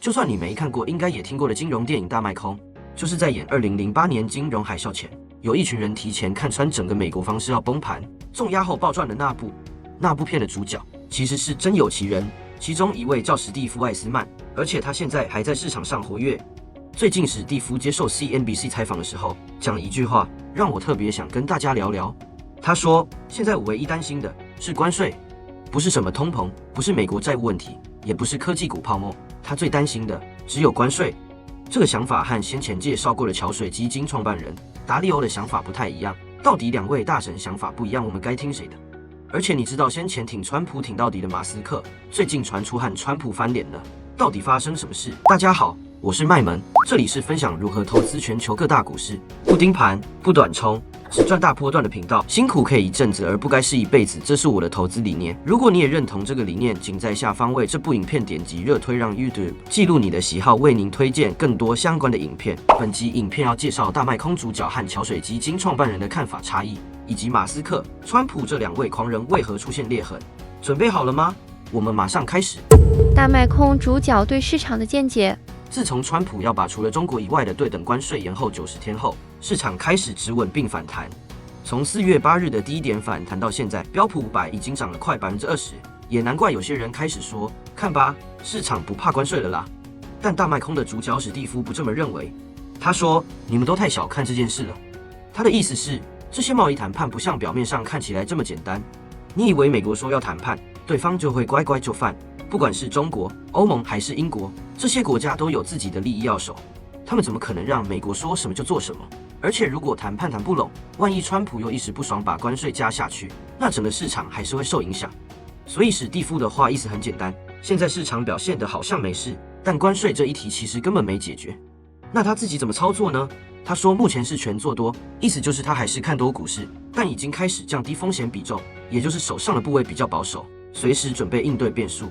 就算你没看过，应该也听过的金融电影《大卖空》，就是在演2008年金融海啸前，有一群人提前看穿整个美国方式要崩盘，重压后暴赚的那部片的主角其实是真有其人，其中一位叫史蒂夫·艾斯曼，而且他现在还在市场上活跃。最近史蒂夫接受 CNBC 采访的时候，讲了一句话，让我特别想跟大家聊聊。他说，现在我唯一担心的是关税，不是什么通膨，不是美国债务问题，也不是科技股泡沫，他最担心的只有关税。这个想法和先前介绍过的桥水基金创办人达利欧的想法不太一样。到底两位大神想法不一样，我们该听谁的？而且你知道先前挺川普挺到底的马斯克，最近传出和川普翻脸了，到底发生什么事？大家好，我是麦门，这里是分享如何投资全球各大股市，不盯盘，不短冲，只赚大波段的频道。辛苦可以一阵子，而不该是一辈子，这是我的投资理念。如果你也认同这个理念，请在下方为这部影片点击热推，让 YouTube 记录你的喜好，为您推荐更多相关的影片。本集影片要介绍大卖空主角和桥水基金创办人的看法差异，以及马斯克、川普这两位狂人为何出现裂痕。准备好了吗？我们马上开始。大卖空主角对市场的见解。自从川普要把除了中国以外的对等关税延后90天后，市场开始止稳并反弹。从4月8日的低点反弹到现在，标普500已经涨了快20%，也难怪有些人开始说，看吧，市场不怕关税了啦。但大卖空的主角史蒂夫不这么认为，他说，你们都太小看这件事了。他的意思是，这些贸易谈判不像表面上看起来这么简单。你以为美国说要谈判，对方就会乖乖就范？不管是中国、欧盟还是英国，这些国家都有自己的利益要守，他们怎么可能让美国说什么就做什么？而且如果谈判谈不拢，万一川普又一时不爽把关税加下去，那整个市场还是会受影响。所以史蒂夫的话意思很简单，现在市场表现得好像没事，但关税这一题其实根本没解决。那他自己怎么操作呢？他说目前是全做多，意思就是他还是看多股市，但已经开始降低风险比重，也就是手上的部位比较保守，随时准备应对变数。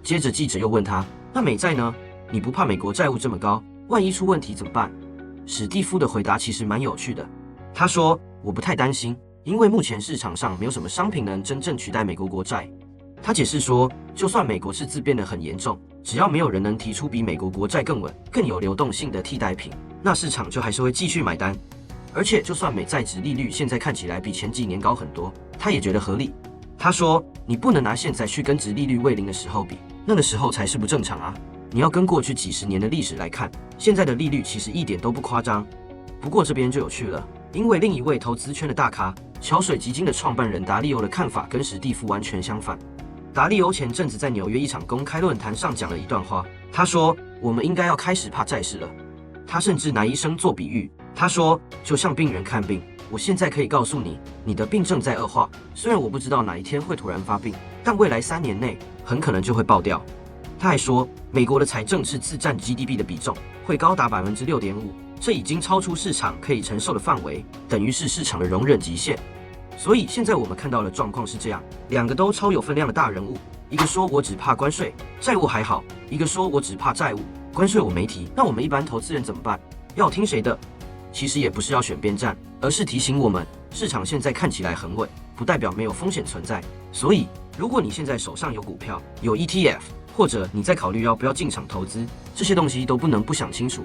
接着记者又问他，那美债呢？你不怕美国债务这么高，万一出问题怎么办？史蒂夫的回答其实蛮有趣的，他说，我不太担心，因为目前市场上没有什么商品能真正取代美国国债。他解释说，就算美国赤字变得很严重，只要没有人能提出比美国国债更稳、更有流动性的替代品，那市场就还是会继续买单。而且就算美债殖利率现在看起来比前几年高很多，他也觉得合理。他说，你不能拿现在去跟殖利率为零的时候比，那个时候才是不正常啊。你要跟过去几十年的历史来看，现在的利率其实一点都不夸张。不过这边就有趣了，因为另一位投资圈的大咖桥水基金的创办人达利欧的看法跟史蒂夫完全相反。达利欧前阵子在纽约一场公开论坛上讲了一段话，他说，我们应该要开始怕债市了。他甚至拿医生做比喻，他说，就像病人看病，我现在可以告诉你，你的病正在恶化，虽然我不知道哪一天会突然发病，但未来3年内很可能就会爆掉。他还说，美国的财政赤字占 GDP 的比重会高达6.5%，这已经超出市场可以承受的范围，等于是市场的容忍极限。所以现在我们看到的状况是这样，两个都超有分量的大人物，一个说我只怕关税，债务还好，一个说我只怕债务，关税我没提。那我们一般投资人怎么办？要听谁的？其实也不是要选边站，而是提醒我们，市场现在看起来很稳，不代表没有风险存在。所以如果你现在手上有股票，有 ETF， 或者你在考虑要不要进场投资，这些东西都不能不想清楚。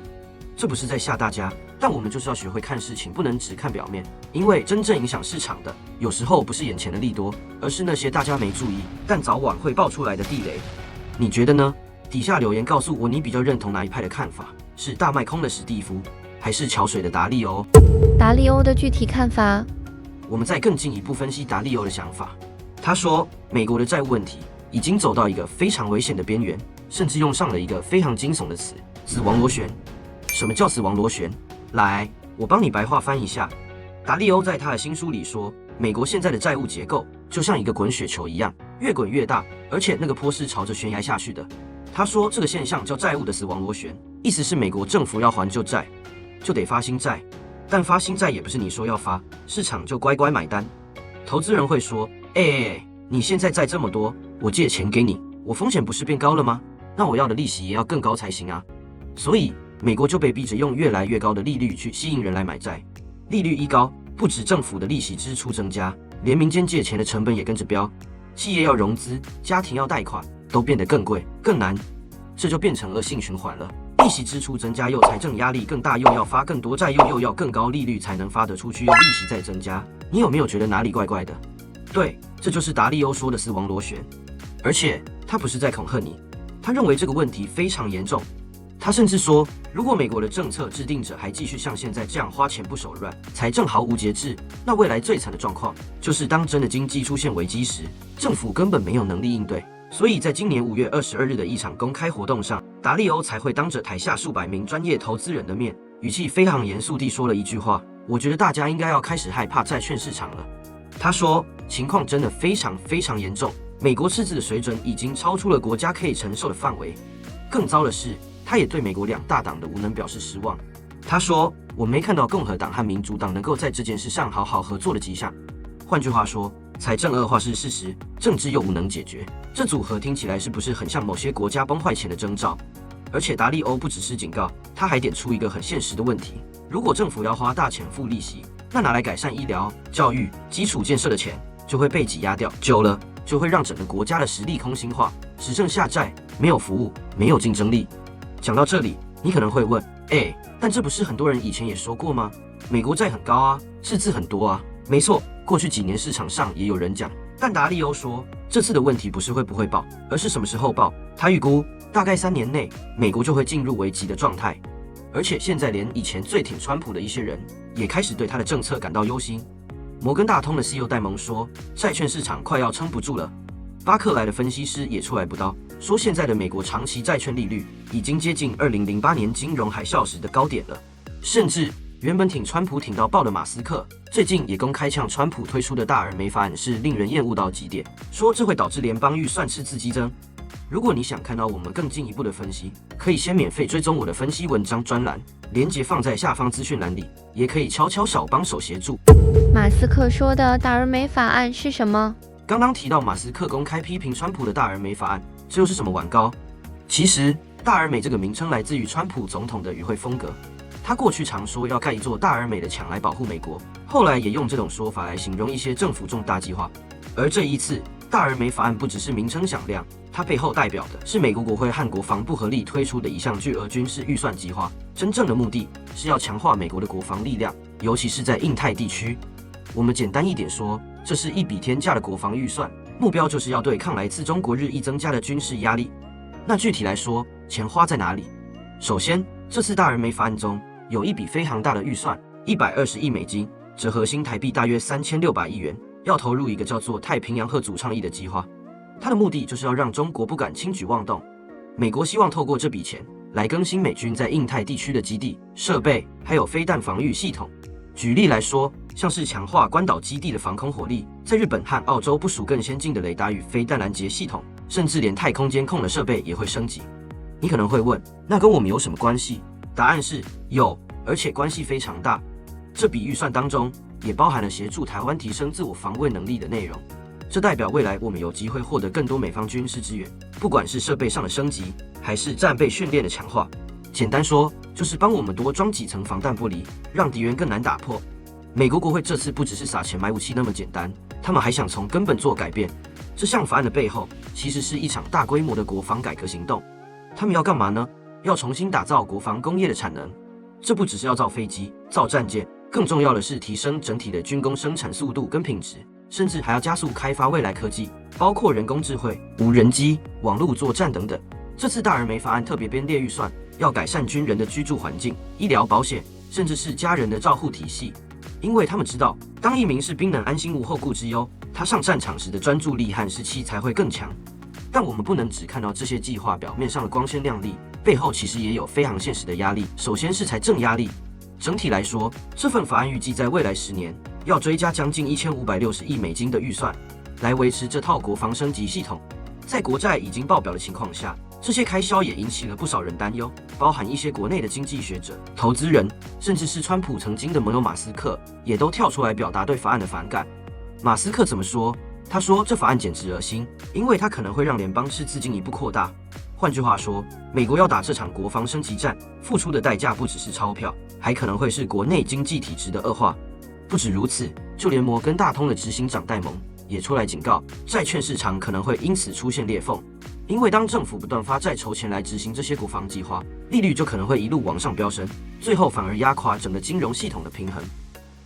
这不是在吓大家，但我们就是要学会看事情，不能只看表面，因为真正影响市场的，有时候不是眼前的利多，而是那些大家没注意，但早晚会爆出来的地雷。你觉得呢？底下留言告诉我，你比较认同哪一派的看法？是大卖空的史蒂夫，还是桥水的达利欧？达利欧的具体看法。我们再更进一步分析达利欧的想法。他说，美国的债务问题已经走到一个非常危险的边缘，甚至用上了一个非常惊悚的词——死亡螺旋。什么叫死亡螺旋？来，我帮你白话翻一下。达利欧在他的新书里说，美国现在的债务结构就像一个滚雪球一样，越滚越大，而且那个坡是朝着悬崖下去的。他说这个现象叫债务的死亡螺旋，意思是美国政府要还旧债，就得发新债，但发新债也不是你说要发，市场就乖乖买单。投资人会说，你现在债这么多，我借钱给你，我风险不是变高了吗？那我要的利息也要更高才行啊。所以美国就被逼着用越来越高的利率去吸引人来买债。利率一高，不止政府的利息支出增加，连民间借钱的成本也跟着飙，企业要融资，家庭要贷款，都变得更贵更难。这就变成恶性循环了。利息支出增加，又财政压力更大，又要发更多债，又要更高利率才能发得出去，又利息再增加。你有没有觉得哪里怪怪的？对，这就是达利欧说的死亡螺旋。而且他不是在恐吓你，他认为这个问题非常严重。他甚至说，如果美国的政策制定者还继续像现在这样花钱不手软，财政毫无节制，那未来最惨的状况就是当真的经济出现危机时，政府根本没有能力应对。所以在今年5月22日的一场公开活动上，达利欧才会当着台下数百名专业投资人的面，语气非常严肃地说了一句话：我觉得大家应该要开始害怕债券市场了。他说，情况真的非常严重，美国赤字的水准已经超出了国家可以承受的范围。更糟的是，他也对美国两大党的无能表示失望。他说，我没看到共和党和民主党能够在这件事上好好合作的迹象。换句话说，财政恶化是事实，政治又无能解决，这组合听起来是不是很像某些国家崩坏前的征兆？而且达利欧不只是警告，他还点出一个很现实的问题：如果政府要花大钱付利息，那拿来改善医疗、教育、基础建设的钱就会被挤压掉，久了就会让整个国家的实力空心化，只剩下债，没有服务，没有竞争力。讲到这里，你可能会问，但这不是很多人以前也说过吗？美国债很高啊，赤字很多啊。没错，过去几年市场上也有人讲，但达利欧说，这次的问题不是会不会爆，而是什么时候爆。他预估大概3年内，美国就会进入危急的状态。而且现在连以前最挺川普的一些人，也开始对他的政策感到忧心。摩根大通的 CEO 戴蒙说，债券市场快要撑不住了。巴克莱的分析师也出来补刀，说现在的美国长期债券利率已经接近2008年金融海啸时的高点了。甚至原本挺川普挺到爆的马斯克，最近也公开呛川普推出的大而美法案是令人厌恶到极点，说这会导致联邦预算赤字激增。如果你想看到我们更进一步的分析，可以先免费追踪我的分析文章专栏，连结放在下方资讯栏里，也可以悄悄小帮手协助。马斯克说的大而美法案是什么？刚刚提到马斯克公开批评川普的大而美法案，这又是什么碗糕？其实大而美这个名称来自于川普总统的语汇风格，他过去常说要盖一座大而美的墙来保护美国，后来也用这种说法来形容一些政府重大计划。而这一次大而美法案不只是名称响亮，它背后代表的是美国国会和国防部合力推出的一项巨额军事预算计划，真正的目的是要强化美国的国防力量，尤其是在印太地区。我们简单一点说，这是一笔天价的国防预算，目标就是要对抗来自中国日益增加的军事压力。那具体来说，钱花在哪里？首先，这次大而美法案中有一笔非常大的预算，120亿美金，折合新台币大约3600亿元，要投入一个叫做太平洋贺祖倡议的计划。它的目的就是要让中国不敢轻举妄动。美国希望透过这笔钱来更新美军在印太地区的基地、设备，还有飞弹防御系统。举例来说，像是强化关岛基地的防空火力，在日本和澳洲部署更先进的雷达与飞弹拦截系统，甚至连太空监控的设备也会升级。你可能会问，那跟我们有什么关系？答案是有，而且关系非常大。这笔预算当中也包含了协助台湾提升自我防卫能力的内容，这代表未来我们有机会获得更多美方军事支援，不管是设备上的升级，还是战备训练的强化。简单说，就是帮我们多装几层防弹玻璃，让敌人更难打破。美国国会这次不只是撒钱买武器那么简单，他们还想从根本做改变。这项法案的背后，其实是一场大规模的国防改革行动。他们要干嘛呢？要重新打造国防工业的产能。这不只是要造飞机、造战舰，更重要的是提升整体的军工生产速度跟品质，甚至还要加速开发未来科技，包括人工智慧、无人机、网络作战等等。这次大而美法案特别编列预算，要改善军人的居住环境、医疗保险，甚至是家人的照护体系。因为他们知道，当一名士兵能安心无后顾之忧，他上战场时的专注力和士气才会更强。但我们不能只看到这些计划表面上的光鲜亮丽，背后其实也有非常现实的压力。首先是财政压力。整体来说，这份法案预计在未来10年要追加将近1560亿美金的预算，来维持这套国防升级系统。在国债已经爆表的情况下，这些开销也引起了不少人担忧，包含一些国内的经济学者、投资人，甚至是川普曾经的盟友马斯克，也都跳出来表达对法案的反感。马斯克怎么说？他说这法案简直恶心，因为它可能会让联邦赤字进一步扩大。换句话说，美国要打这场国防升级战，付出的代价不只是钞票，还可能会是国内经济体制的恶化。不止如此，就连摩根大通的执行长戴蒙也出来警告，债券市场可能会因此出现裂缝。因为当政府不断发债筹钱来执行这些国防计划，利率就可能会一路往上飙升，最后反而压垮整个金融系统的平衡。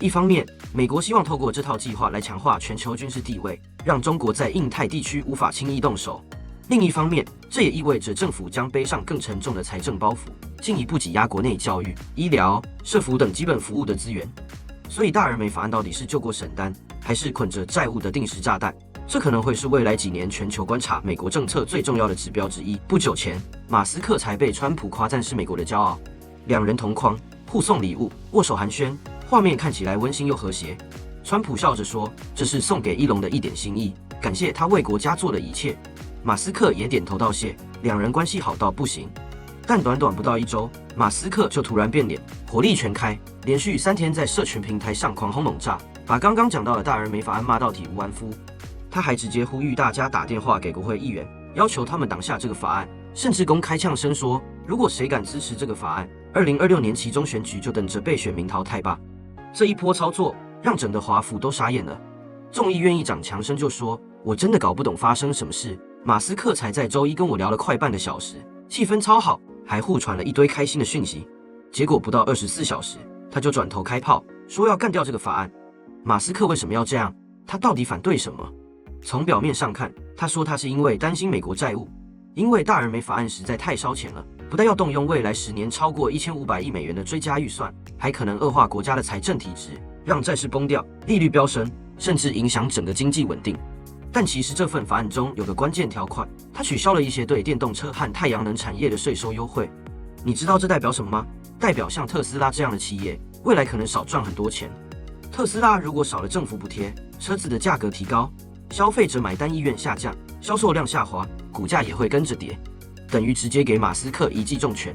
一方面，美国希望透过这套计划来强化全球军事地位，让中国在印太地区无法轻易动手；另一方面，这也意味着政府将背上更沉重的财政包袱，进一步挤压国内教育、医疗、社福等基本服务的资源。所以，大而美法案到底是救过沈丹，还是捆着债务的定时炸弹？这可能会是未来几年全球观察美国政策最重要的指标之一。不久前，马斯克才被川普夸赞是美国的骄傲，两人同框，互送礼物，握手寒暄，画面看起来温馨又和谐。川普笑着说：“这是送给伊隆的一点心意，感谢他为国家做的一切。”马斯克也点头道谢，两人关系好到不行。但短短不到1周，马斯克就突然变脸，火力全开，连续3天在社群平台上狂轰猛炸，把刚刚讲到的大而美法案骂到体无完肤。他还直接呼吁大家打电话给国会议员，要求他们挡下这个法案，甚至公开呛声说，如果谁敢支持这个法案，2026年期中选举就等着被选民淘汰吧。这一波操作让整个华府都傻眼了。众议院议长强生就说：“我真的搞不懂发生什么事。”马斯克才在周一跟我聊了快半个小时，气氛超好，还互传了一堆开心的讯息。结果不到24小时，他就转头开炮，说要干掉这个法案。马斯克为什么要这样？他到底反对什么？从表面上看，他说他是因为担心美国债务，因为大而美法案实在太烧钱了，不但要动用未来10年超过1500亿美元的追加预算，还可能恶化国家的财政体制，让债市崩掉，利率飙升，甚至影响整个经济稳定。但其实这份法案中有个关键条款，它取消了一些对电动车和太阳能产业的税收优惠。你知道这代表什么吗？代表像特斯拉这样的企业，未来可能少赚很多钱。特斯拉如果少了政府补贴，车子的价格提高，消费者买单意愿下降，销售量下滑，股价也会跟着跌，等于直接给马斯克一记重拳。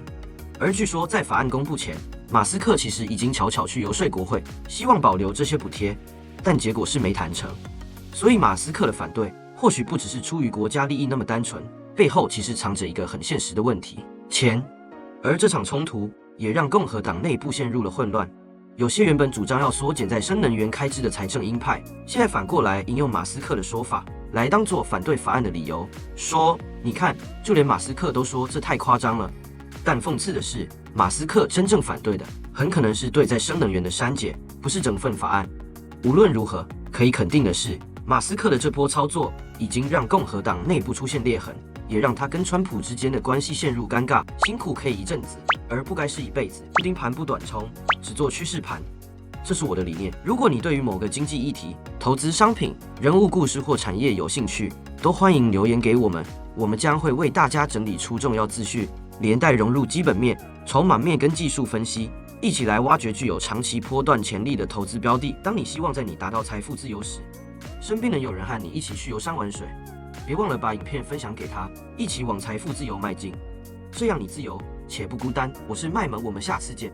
而据说在法案公布前，马斯克其实已经悄悄去游说国会，希望保留这些补贴，但结果是没谈成。所以马斯克的反对或许不只是出于国家利益那么单纯，背后其实藏着一个很现实的问题：钱。而这场冲突也让共和党内部陷入了混乱。有些原本主张要缩减再生能源开支的财政鹰派，现在反过来引用马斯克的说法来当作反对法案的理由，说你看，就连马斯克都说这太夸张了。但讽刺的是，马斯克真正反对的很可能是对再生能源的删减，不是整份法案。无论如何，可以肯定的是，马斯克的这波操作已经让共和党内部出现裂痕，也让他跟川普之间的关系陷入尴尬。辛苦可以一阵子，而不该是一辈子。盯盘不短冲，只做趋势盘。这是我的理念。如果你对于某个经济议题、投资商品、人物故事或产业有兴趣，都欢迎留言给我们，我们将会为大家整理出重要资讯，连带融入基本面、筹码面跟技术分析，一起来挖掘具有长期波段潜力的投资标的。当你希望在你达到财富自由时，身边能有人和你一起去游山玩水，别忘了把影片分享给他，一起往财富自由迈进，这样你自由且不孤单。我是麦门，我们下次见。